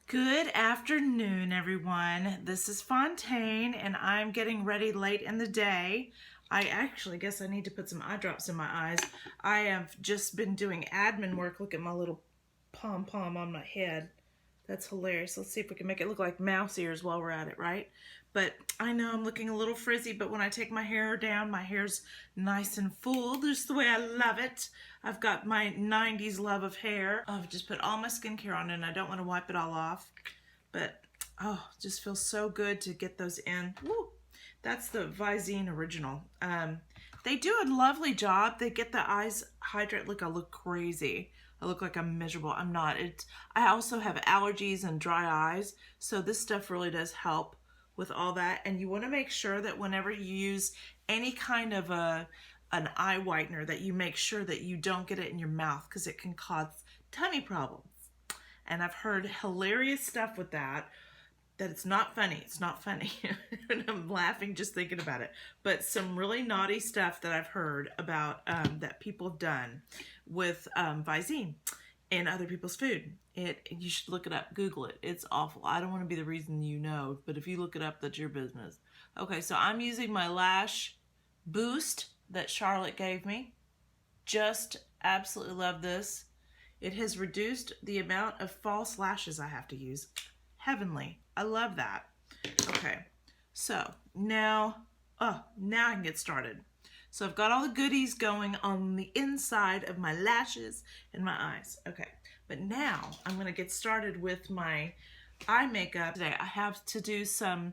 Good afternoon, everyone. This is Fontaine, and I'm getting ready late in the day. I actually guess I need to put some eye drops in my eyes. I have just been doing admin work. Look at my little pom-pom on my head. That's hilarious. Let's see if we can make it look like mouse ears while we're at it, right? But I know I'm looking a little frizzy, but when I take my hair down, my hair's nice and full, just the way I love it. I've got my 90s love of hair. I've just put all my skincare on and I don't want to wipe it all off. But, oh, it just feels so good to get those in. Woo! That's the Visine original. They do a lovely job. They get the eyes hydrated. Look, I look crazy. I look like I'm miserable. I'm not. I also have allergies and dry eyes, so this stuff really does help with all that. And you want to make sure that whenever you use any kind of an eye whitener, that you make sure that you don't get it in your mouth, because it can cause tummy problems. And I've heard hilarious stuff with that it's not funny. It's not funny. And I'm laughing just thinking about it. But some really naughty stuff that I've heard about that people have done with Visine and other people's food. You should look it up. Google it. It's awful. I don't want to be the reason you know, but if you look it up, that's your business. Okay, so I'm using my lash boost that Charlotte gave me. Just absolutely love this. It has reduced the amount of false lashes I have to use. Heavenly. I love that. Okay, so now I can get started. So I've got all the goodies going on the inside of my lashes and my eyes. Okay, but now I'm gonna get started with my eye makeup. Today I have to do some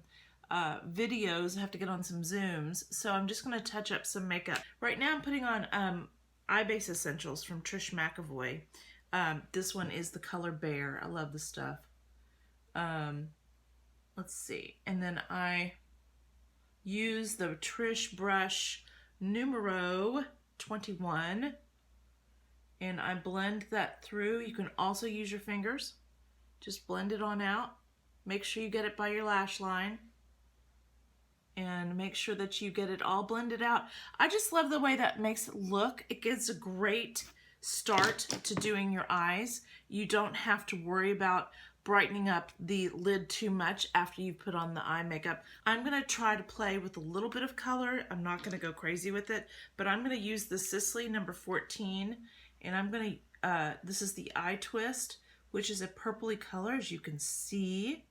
videos. I have to get on some Zooms, so I'm just gonna touch up some makeup. Right now I'm putting on Eye Base Essentials from TRISH McEvoy. This one is the color Bear. I love this stuff. Let's see, and then I use the TRISH brush numero 21, and I blend that through. You can also use your fingers. Just blend it on out. Make sure you get it by your lash line, and make sure that you get it all blended out. I just love the way that makes it look. It gives a great start to doing your eyes. You don't have to worry about brightening up the lid too much after you've put on the eye makeup. I'm gonna try to play with a little bit of color. I'm not gonna go crazy with it, but I'm gonna use the Sisley number 14, and I'm gonna, this is the Eye Twist, which is a purpley color, as you can see.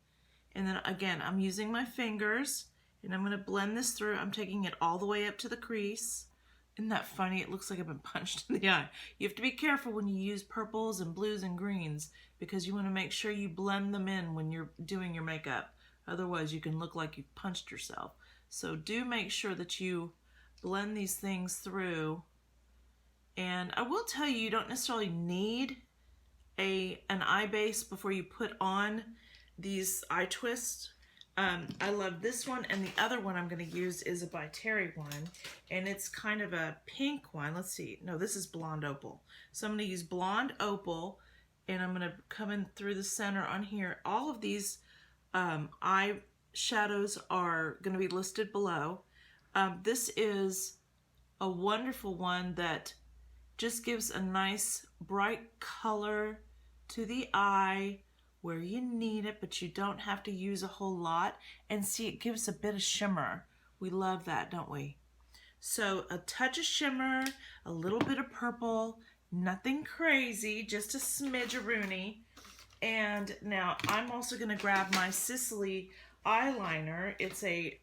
And then again, I'm using my fingers, and I'm gonna blend this through. I'm taking it all the way up to the crease. Isn't that funny? It looks like I've been punched in the eye. You have to be careful when you use purples and blues and greens, because you want to make sure you blend them in when you're doing your makeup. Otherwise, you can look like you've punched yourself. So do make sure that you blend these things through. And I will tell you, you don't necessarily need an eye base before you put on these eye twists. I love this one, and the other one I'm going to use is a by Terry one, and it's kind of a pink one. Let's see. No, this is Blonde Opal. So I'm going to use Blonde Opal, and I'm going to come in through the center on here. All of these eye shadows are going to be listed below. This is a wonderful one that just gives a nice bright color to the eye where you need it, but you don't have to use a whole lot. And see, it gives a bit of shimmer. We love that, don't we? So a touch of shimmer, a little bit of purple, nothing crazy, just a smidge-a-rooney. And now I'm also gonna grab my Sisley eyeliner. It's a,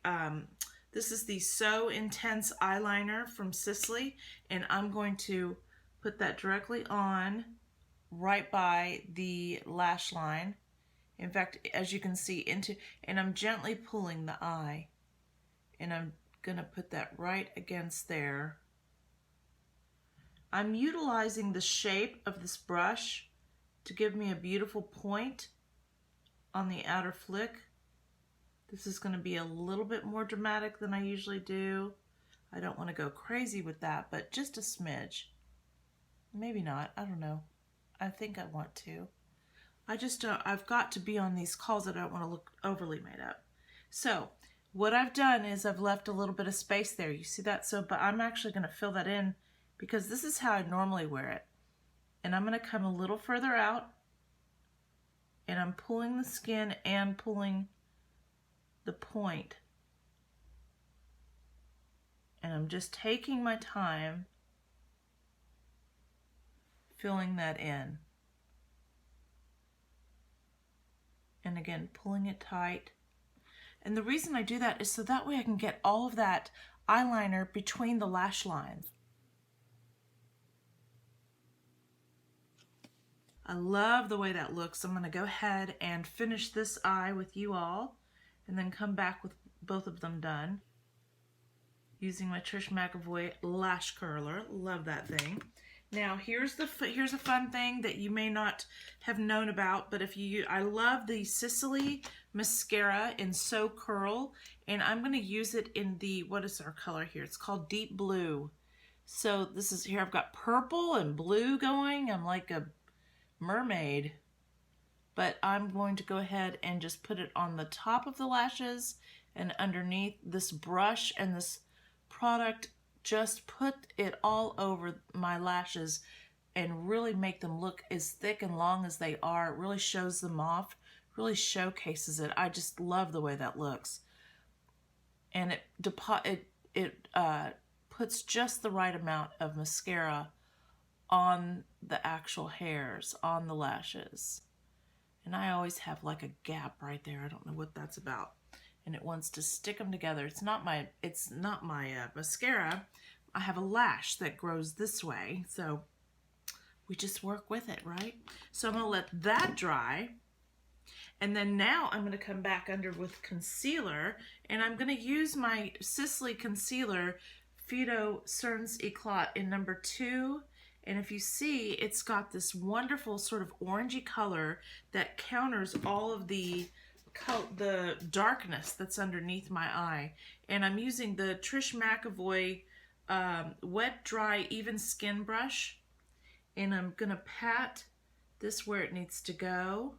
this is the So Intense eyeliner from Sisley, and I'm going to put that directly on right by the lash line. In fact, as you can see, and I'm gently pulling the eye, and I'm gonna put that right against there. I'm utilizing the shape of this brush to give me a beautiful point on the outer flick. This is gonna be a little bit more dramatic than I usually do. I don't wanna go crazy with that, but just a smidge. Maybe not, I don't know. I think I want to. I just don't, I've got to be on these calls. I don't want to look overly made up. So what I've done is I've left a little bit of space there. You see that? So, but I'm actually going to fill that in because this is how I normally wear it. And I'm going to come a little further out and I'm pulling the skin and pulling the point. And I'm just taking my time filling that in. And again, pulling it tight. And the reason I do that is so that way I can get all of that eyeliner between the lash lines. I love the way that looks. I'm going to go ahead and finish this eye with you all and then come back with both of them done using my Trish McEvoy lash curler. Love that thing. Now here's a fun thing that you may not have known about, but I love the Sicily mascara in So Curl, and I'm going to use it in the, what is our color here? It's called Deep Blue. So this is here, I've got purple and blue going. I'm like a mermaid, but I'm going to go ahead and just put it on the top of the lashes and underneath. This brush and this product just put it all over my lashes and really make them look as thick and long as they are. It really shows them off, really showcases it. I just love the way that looks. And it puts just the right amount of mascara on the actual hairs, on the lashes. And I always have like a gap right there. I don't know what that's about. And it wants to stick them together. It's not my mascara. I have a lash that grows this way, so we just work with it, right? So I'm gonna let that dry, and then now I'm gonna come back under with concealer, and I'm gonna use my Sicily concealer, Fido Cerns Eclat in number 2. And if you see, it's got this wonderful sort of orangey color that counters all of the darkness that's underneath my eye. And I'm using the Trish McEvoy wet, dry, even skin brush. And I'm gonna pat this where it needs to go.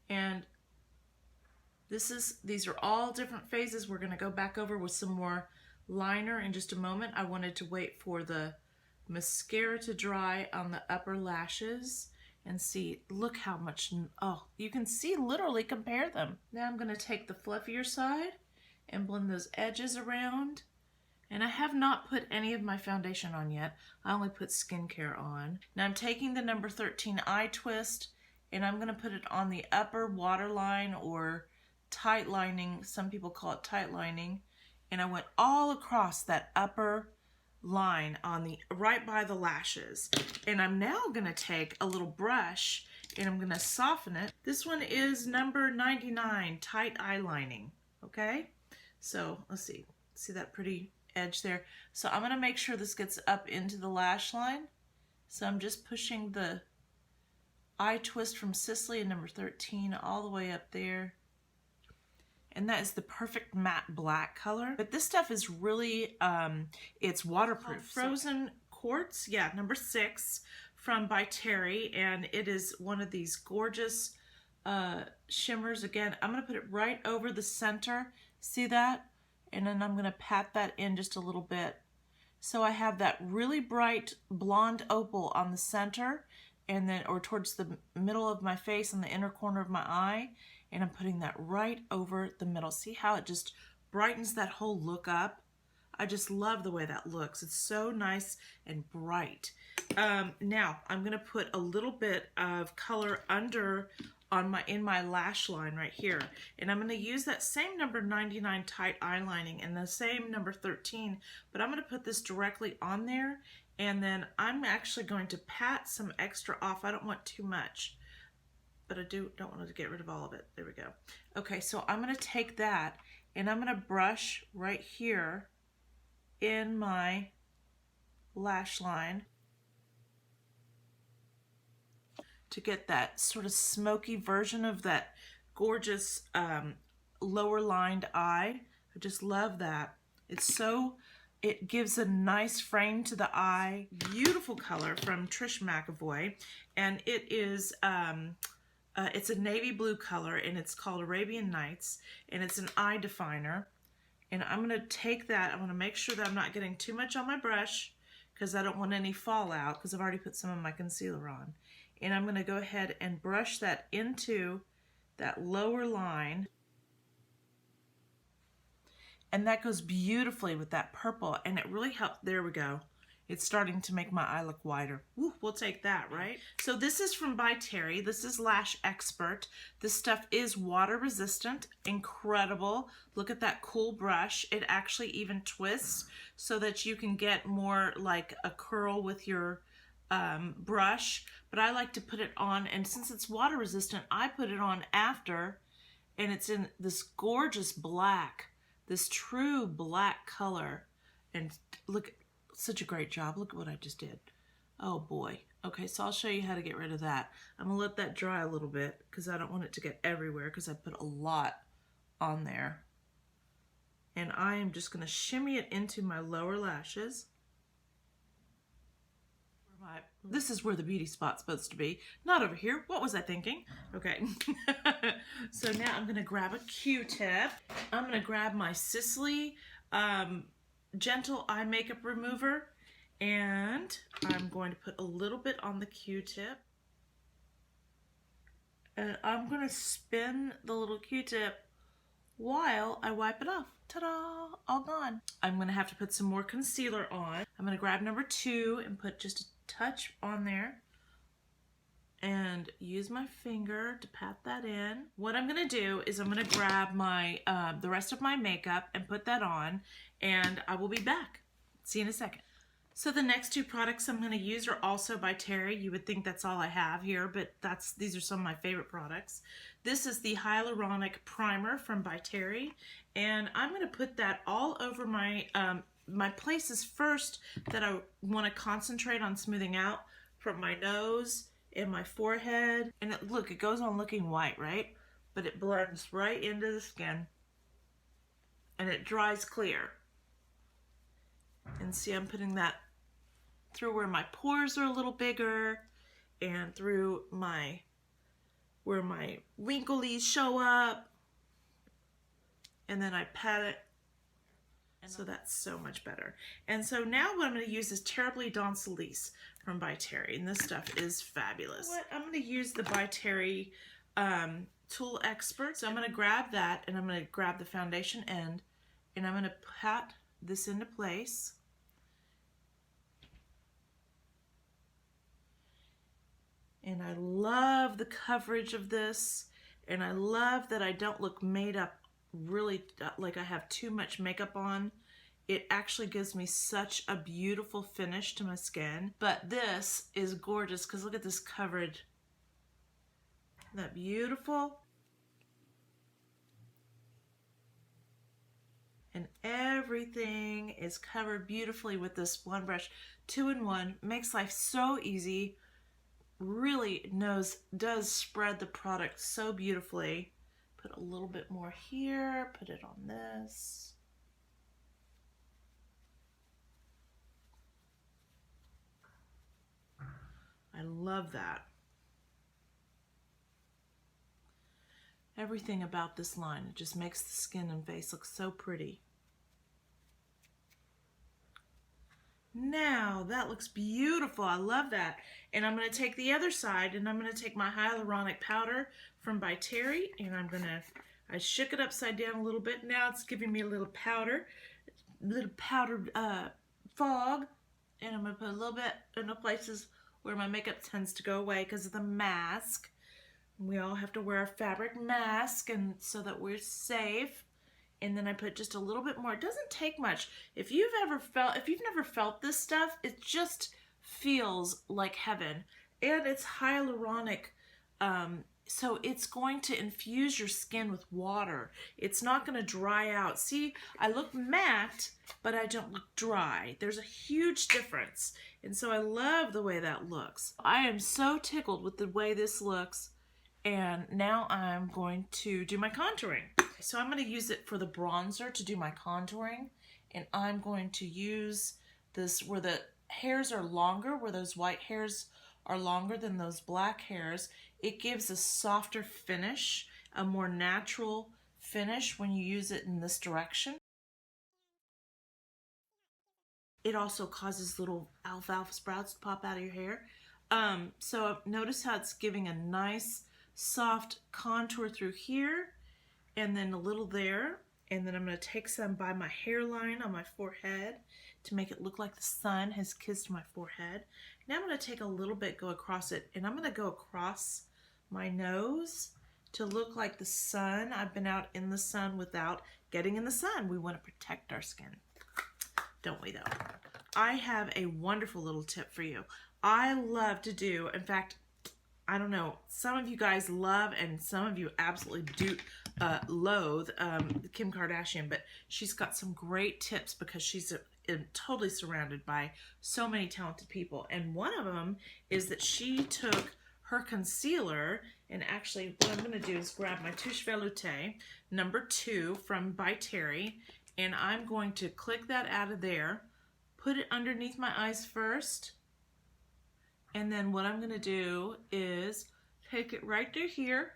And these are all different phases. We're gonna go back over with some more liner in just a moment. I wanted to wait for the mascara to dry on the upper lashes and see, look how much, oh, you can see, literally compare them. Now I'm gonna take the fluffier side and blend those edges around. And I have not put any of my foundation on yet. I only put skincare on. Now I'm taking the number 13 eye twist and I'm gonna put it on the upper waterline or tight lining. Some people call it tight lining. And I went all across that upper line on the right by the lashes. And I'm now gonna take a little brush and I'm gonna soften it. This one is number 99, tight eye lining, okay? So let's see that pretty edge there. So I'm gonna make sure this gets up into the lash line. So I'm just pushing the eye twist from Sicily in number 13 all the way up there. And that is the perfect matte black color. But this stuff is really, it's waterproof. Frozen Quartz, yeah, number 6 from by Terry. And it is one of these gorgeous shimmers. Again, I'm gonna put it right over the center. See that? And then I'm gonna pat that in just a little bit. So I have that really bright blonde opal on the center and then, or towards the middle of my face and the inner corner of my eye. And I'm putting that right over the middle. See how it just brightens that whole look up? I just love the way that looks. It's so nice and bright. Now I'm gonna put a little bit of color under in my lash line right here. And I'm gonna use that same number 99 tight eye lining and the same number 13, but I'm gonna put this directly on there. And then I'm actually going to pat some extra off. I don't want too much, but I don't want to get rid of all of it. There we go. Okay, so I'm gonna take that and I'm gonna brush right here in my lash line to get that sort of smoky version of that gorgeous lower lined eye. I just love that. It gives a nice frame to the eye. Beautiful color from Trish McEvoy, and it is it's a navy blue color, and it's called Arabian Nights, and it's an eye definer. And I'm gonna take that, I'm gonna make sure that I'm not getting too much on my brush because I don't want any fallout because I've already put some of my concealer on. and I'm going to go ahead and brush that into that lower line. And that goes beautifully with that purple, and it really helps. There we go. It's starting to make my eye look wider. Woo, we'll take that, right? So this is from By Terry. This is Lash Expert. This stuff is water resistant. Incredible. Look at that cool brush. It actually even twists so that you can get more like a curl with your brush. But I like to put it on, and since it's water resistant, I put it on after, and it's in this gorgeous black, this true black color. And look, such a great job. Look at what I just did. Oh boy. Okay, so I'll show you how to get rid of that. I'm gonna let that dry a little bit because I don't want it to get everywhere because I put a lot on there. And I am just gonna shimmy it into my lower lashes. This is where the beauty spot's supposed to be, not over here. What was I thinking? Okay. So now I'm gonna grab a Q-tip. I'm gonna grab my Sisley Gentle Eye Makeup Remover, and I'm going to put a little bit on the Q-tip. And I'm gonna spin the little Q-tip while I wipe it off. Ta-da! All gone. I'm gonna have to put some more concealer on. I'm gonna grab number 2 and put just a touch on there and use my finger to pat that in. What I'm gonna do is I'm gonna grab my the rest of my makeup and put that on, and I will be back. See you in a second. So the next 2 products I'm gonna use are also by Terry. You would think that's all I have here, but these are some of my favorite products. This is the Hyaluronic Primer from By Terry, and I'm gonna put that all over my my places first that I want to concentrate on smoothing out, from my nose and my forehead. And look, it goes on looking white, right? But it blends right into the skin and it dries clear. And see, I'm putting that through where my pores are a little bigger and through where my wrinkles show up. And then I pat it. So that's so much better. And so now what I'm going to use is Terribly Danselice from By Terry. And this stuff is fabulous. I'm going to use the By Terry Tool Expert. So I'm going to grab that, and I'm going to grab the foundation end, and I'm going to pat this into place. And I love the coverage of this, and I love that I don't look made up, really like I have too much makeup on. It actually gives me such a beautiful finish to my skin. But this is gorgeous because look at this coverage. Isn't that beautiful? And everything is covered beautifully with this one brush. 2-in-1 makes life so easy. Really does spread the product so beautifully. Put a little bit more here, put it on this. I love that. Everything about this line, it just makes the skin and face look so pretty. Now that looks beautiful. I love that. And I'm going to take the other side, and I'm going to take my hyaluronic powder from By Terry, and I shook it upside down a little bit. Now it's giving me a little powdered fog, and I'm going to put a little bit in the places where my makeup tends to go away because of the mask. We all have to wear a fabric mask, and so that we're safe. And then I put just a little bit more. It doesn't take much. If you've never felt this stuff, it just feels like heaven. And it's hyaluronic, so it's going to infuse your skin with water. It's not going to dry out. See, I look matte, but I don't look dry. There's a huge difference. And so I love the way that looks. I am so tickled with the way this looks. And now I'm going to do my contouring. So I'm going to use it for the bronzer to do my contouring. And I'm going to use this where the hairs are longer, where those white hairs are longer than those black hairs. It gives a softer finish, a more natural finish when you use it in this direction. It also causes little alfalfa sprouts to pop out of your hair. So notice how it's giving a nice soft contour through here and then a little there. And then I'm going to take some by my hairline on my forehead to make it look like the sun has kissed my forehead. Now I'm going to take a little bit, go across it, and I'm going to go across my nose to look like the sun. I've been out in the sun without getting in the sun. We want to protect our skin, don't we though? I have a wonderful little tip for you. I love to do, in fact, I don't know, some of you guys love and some of you absolutely do loathe Kim Kardashian, but she's got some great tips because she's totally surrounded by so many talented people. And one of them is that she took her concealer, and actually what I'm going to do is grab my Touche Veloute number 2 from by Terry, and I'm going to click that out of there, put it underneath my eyes first, and then what I'm going to do is take it right through here.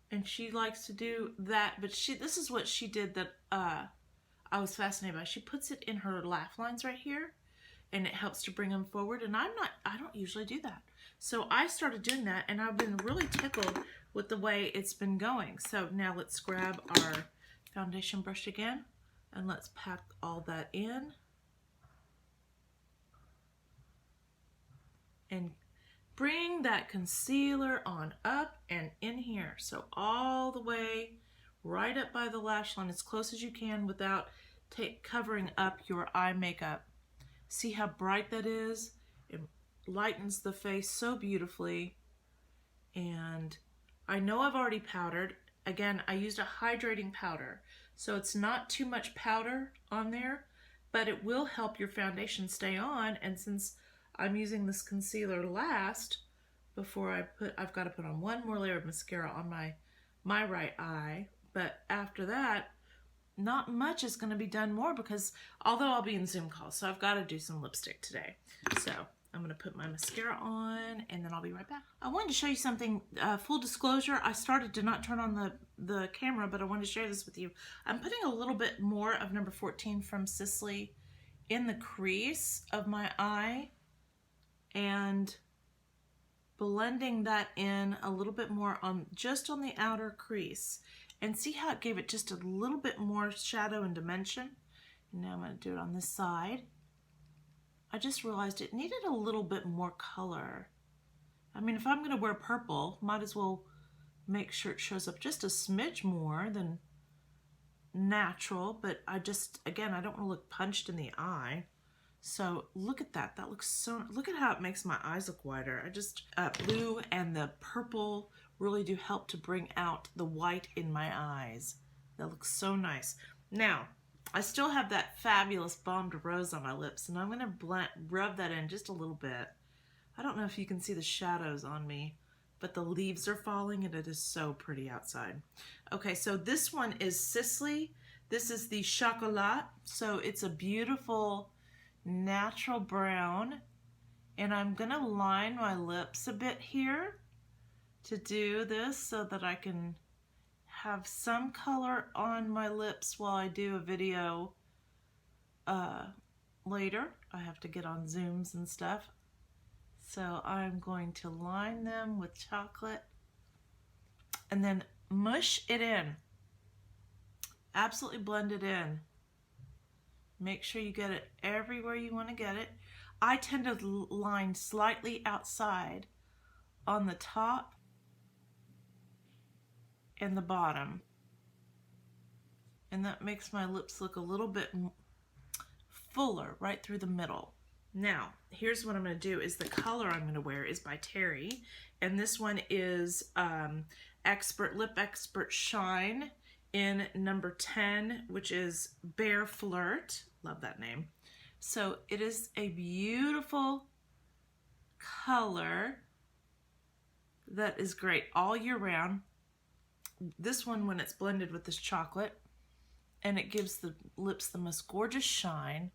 And she likes to do that, but this is what she did that I was fascinated by. She puts it in her laugh lines right here, and it helps to bring them forward. And I don't usually do that. So I started doing that, and I've been really tickled with the way it's been going. So now let's grab our foundation brush again, and let's pack all that in. And bring that concealer on up and in here. So all the way right up by the lash line as close as you can without covering up your eye makeup. See how bright that is? It lightens the face so beautifully. And I know I've already powdered. Again, I used a hydrating powder. So it's not too much powder on there, but it will help your foundation stay on. And since I'm using this concealer last before I've got to put on one more layer of mascara on my right eye, but after that, not much is going to be done more because although I'll be in Zoom calls, so I've got to do some lipstick today. So I'm going to put my mascara on and then I'll be right back. I wanted to show you something, full disclosure, I started to not turn on the camera, but I wanted to share this with you. I'm putting a little bit more of number 14 from Sisley in the crease of my eye, and blending that in a little bit more on just on the outer crease, and see how it gave it just a little bit more shadow and dimension. And now I'm going to do it on this side. I just realized it needed a little bit more color. I mean, if I'm going to wear purple, might as well make sure it shows up just a smidge more than natural, but again, I don't want to look punched in the eye. So look at that. That looks so, look at how it makes my eyes look wider. Blue and the purple really do help to bring out the white in my eyes. That looks so nice. Now, I still have that fabulous Balm de Rose on my lips, and I'm going to rub that in just a little bit. I don't know if you can see the shadows on me, but the leaves are falling and it is so pretty outside. Okay, so this one is Sisley. This is the Chocolat. So it's a beautiful natural brown, and I'm gonna line my lips a bit here to do this so that I can have some color on my lips while I do a video later. I have to get on Zooms and stuff, so I'm going to line them with chocolate and then mush it in. Absolutely blend it in. Make sure you get it everywhere you want to get it. I tend to line slightly outside on the top and the bottom. And that makes my lips look a little bit fuller right through the middle. Now, here's what I'm going to do is the color I'm going to wear is by Terry. And this one is Lip Expert Shine in number 10, which is Bear Flirt. Love that name. So it is a beautiful color that is great all year round. This one, when it's blended with this chocolate, and it gives the lips the most gorgeous shine,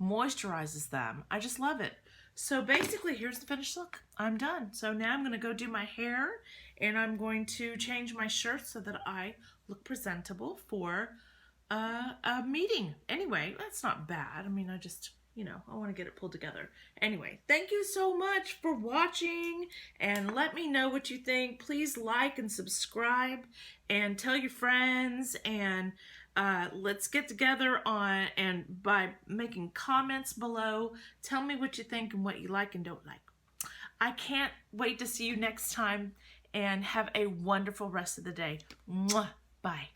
moisturizes them. I just love it. So basically, here's the finished look. I'm done. So now I'm going to go do my hair, and I'm going to change my shirt so that I look presentable for a meeting. Anyway, that's not bad. I mean, I just, you know, I want to get it pulled together. Anyway, thank you so much for watching, and let me know what you think. Please like and subscribe and tell your friends, and let's get together on, and by making comments below, tell me what you think and what you like and don't like. I can't wait to see you next time, and have a wonderful rest of the day. Mwah. Bye.